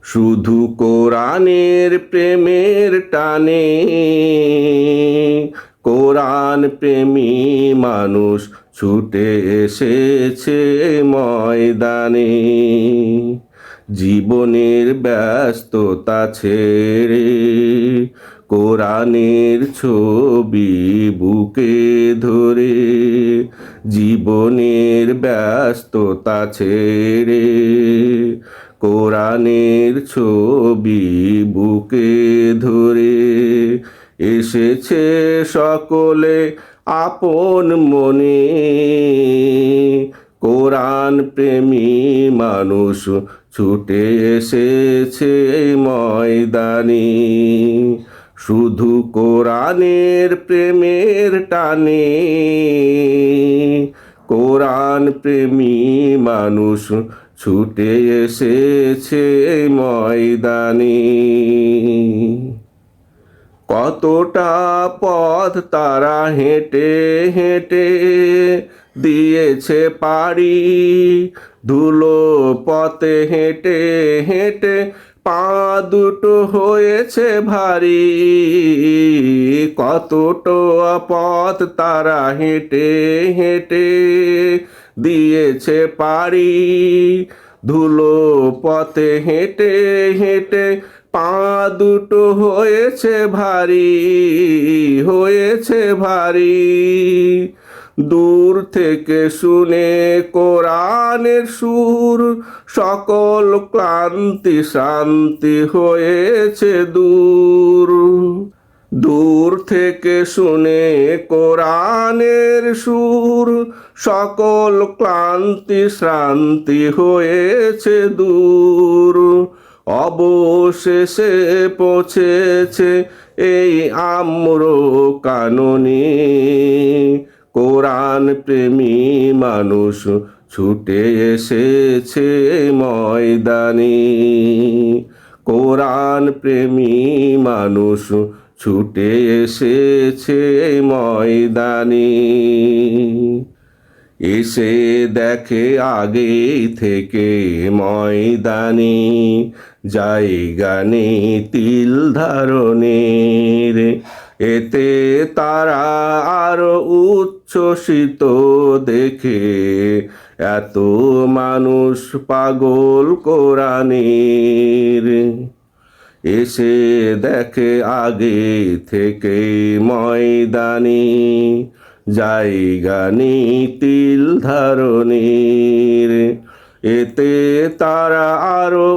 শুধু কোরআনের প্রেমের টানে কোরআন প্রেমী মানুষ ছুটে এসেছে ময়দানে। জীবনের ব্যস্ততা ছেড়ে কোরআনের ছবি বুকে ধরে, জীবনের ব্যস্ততা ছেড়ে কোরআনের ছবি বুকে ধরে এসেছে সকলে আপন মনে। কোরআন প্রেমী মানুষ ছুটে এসেছে ময়দানে। শুধু কোরআনের প্রেমের টানে কোরআন প্রেমী মানুষ ছুটে এসেছে ময়দানে। কতটা পথ তারা হেঁটে হেঁটে দিয়েছে পাড়ি, ধুলো পথে হেঁটে হেঁটে পা দুটো হয়েছে ভারী। কতটা পথ তারা হেঁটে হেঁটে দিয়েছে পাড়ি, ধুলো পথে হেঁটে হেঁটে পা দুটো হয়েছে ভারী, হয়েছে ভারী। দূর থেকে শুনে কোরআনের সুর সকল ক্লান্তি শান্তি হয়েছে দূর। দূর থেকে শুনে কোরআনের সুর সকল ক্লান্তি শ্রান্তি হয়েছে দূর। অবশেষে পৌঁছেছে এই আম্র কাননে, কোরআন প্রেমী মানুষ ছুটে এসেছে ময়দানে। কোরআন প্রেমী মানুষ ছুটে এসেছে ময়দানে। এসে দেখে আগে থেকে ময়দানে জায়গা নেই তিল ধারণের। এতে তারা আরো উচ্ছ্বসিত দেখে এত মানুষ পাগল কোরআনের। এসে দেখে আগে থেকে ময়দানে জায়গা নেই তিল ধারণের। এতে তারা আরো